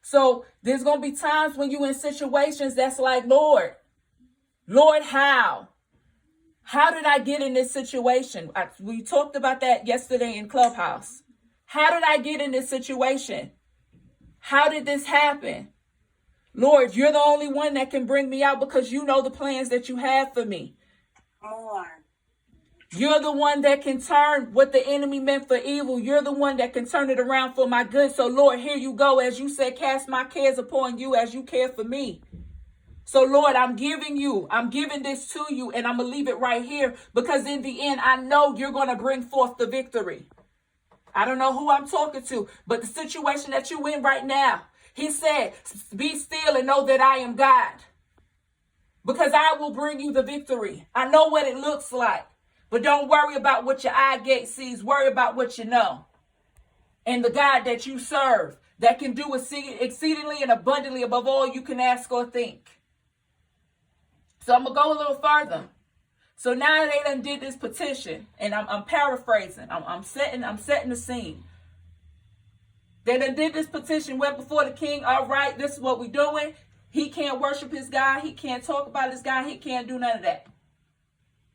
So there's going to be times when you're in situations that's like, Lord, how? How did I get in this situation? We talked about that yesterday in Clubhouse. How did I get in this situation? How did this happen? Lord, you're the only one that can bring me out because you know the plans that you have for me. You're the one that can turn what the enemy meant for evil. You're the one that can turn it around for my good. So, Lord, here you go. As you said, cast my cares upon you as you care for me. So, Lord, I'm giving this to you, and I'm going to leave it right here because in the end, I know you're going to bring forth the victory. I don't know who I'm talking to, but the situation that you're in right now, he said, be still and know that I am God because I will bring you the victory. I know what it looks like, but don't worry about what your eye gate sees. Worry about what you know. And the God that you serve that can do exceedingly and abundantly above all you can ask or think. So I'm going to go a little further. So now they done did this petition, and I'm paraphrasing. I'm setting the scene. They done did this petition, went before the king. All right, this is what we're doing. He can't worship his God. He can't talk about his God. He can't do none of that.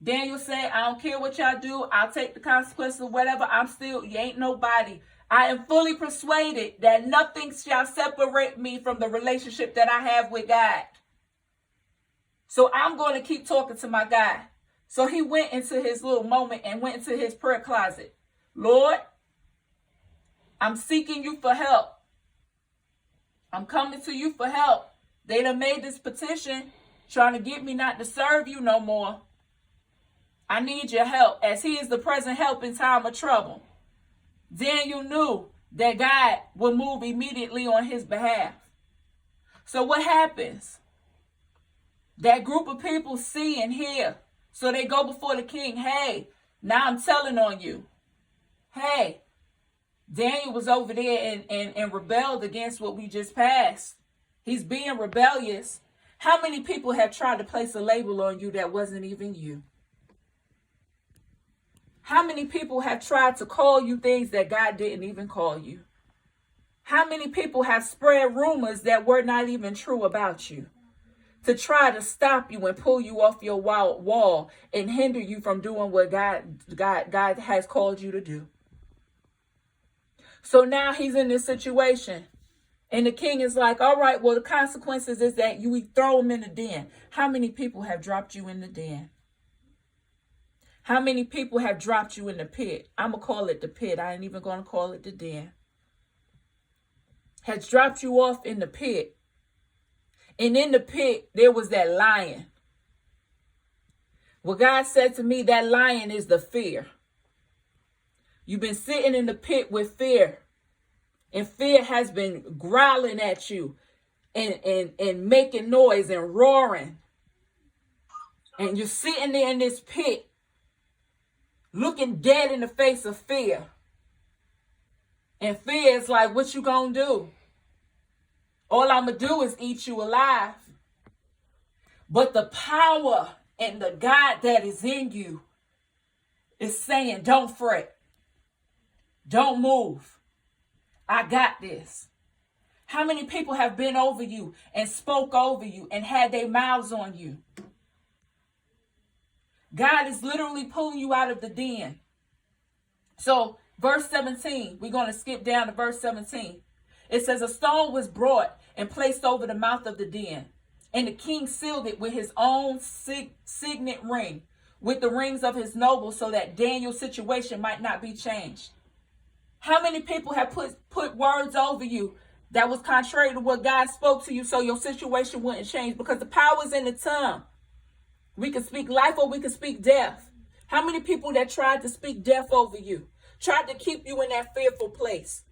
Daniel said, I don't care what y'all do. I'll take the consequences of whatever. You ain't nobody. I am fully persuaded that nothing shall separate me from the relationship that I have with God. So I'm going to keep talking to my God. So he went into his little moment and went into his prayer closet. Lord, I'm seeking you for help. I'm coming to you for help. They done made this petition trying to get me not to serve you no more. I need your help as he is the present help in time of trouble. Daniel knew that God would move immediately on his behalf. So what happens? That group of people see and hear. So they go before the king. Hey, now I'm telling on you. Hey, Daniel was over there and rebelled against what we just passed. He's being rebellious. How many people have tried to place a label on you that wasn't even you? How many people have tried to call you things that God didn't even call you? How many people have spread rumors that were not even true about you to try to stop you and pull you off your wall and hinder you from doing what God has called you to do? So now he's in this situation. And the king is like, all right, well, the consequences is that you throw him in the den. How many people have dropped you in the den? How many people have dropped you in the pit? I'm going to call it the pit. I ain't even going to call it the den. Has dropped you off in the pit. And in the pit, there was that lion. Well, God said to me, that lion is the fear. You've been sitting in the pit with fear. And fear has been growling at you and making noise and roaring. And you're sitting there in this pit, looking dead in the face of fear. And fear is like, what you gonna do? All I'm gonna do is eat you alive. But the power and the God that is in you is saying, don't fret. Don't move. I got this. How many people have been over you and spoke over you and had their mouths on you? God is literally pulling you out of the den. So verse 17, we're going to skip down to verse 17. It says, a stone was brought and placed over the mouth of the den. And the king sealed it with his own signet ring, with the rings of his nobles, so that Daniel's situation might not be changed. How many people have put words over you that was contrary to what God spoke to you so your situation wouldn't change? Because the power is in the tongue. We can speak life or we can speak death. How many people that tried to speak death over you, tried to keep you in that fearful place,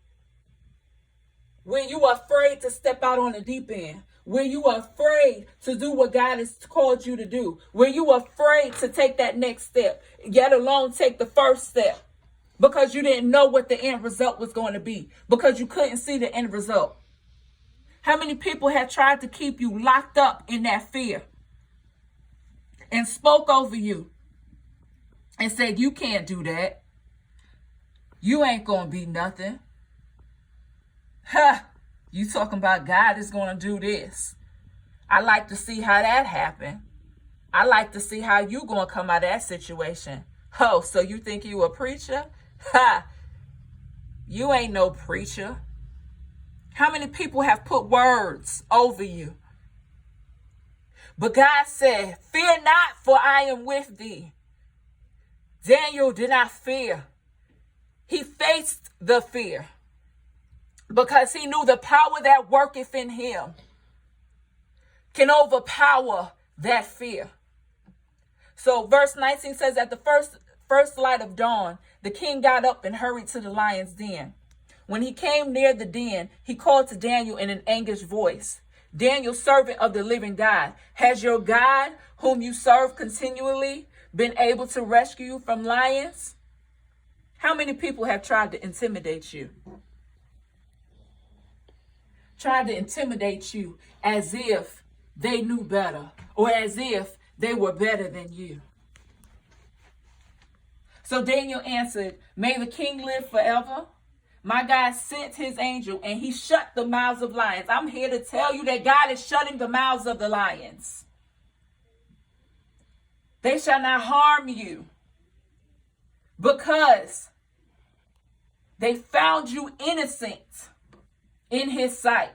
where you are afraid to step out on the deep end, where you are afraid to do what God has called you to do, where you are afraid to take that next step, yet alone take the first step, because you didn't know what the end result was going to be, because you couldn't see the end result. How many people have tried to keep you locked up in that fear and spoke over you and said, you can't do that. You ain't going to be nothing. Ha! You talking about God is going to do this. I like to see how that happened. I like to see how you going to come out of that situation. Oh, so you think you a preacher? Ha! You ain't no preacher. How many people have put words over you? But God said, fear not, for I am with thee. Daniel did not fear. He faced the fear because he knew the power that worketh in him can overpower that fear. So verse 19 says, at the first light of dawn, the king got up and hurried to the lion's den. When he came near the den, he called to Daniel in an anguished voice. Daniel, servant of the living God, has your God, whom you serve continually, been able to rescue you from lions? How many people have tried to intimidate you? Tried to intimidate you as if they knew better or as if they were better than you. So Daniel answered, may the king live forever. My God sent his angel and he shut the mouths of lions. I'm here to tell you that God is shutting the mouths of the lions. They shall not harm you because they found you innocent in his sight.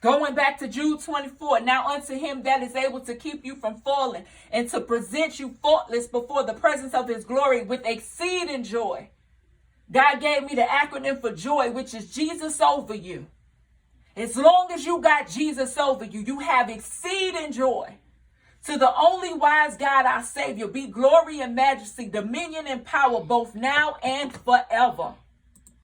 Going back to Jude 24, now unto him that is able to keep you from falling and to present you faultless before the presence of his glory with exceeding joy. God gave me the acronym for joy, which is Jesus over you. As long as you got Jesus over you, you have exceeding joy. To the only wise God, our Savior, be glory and majesty, dominion and power, both now and forever.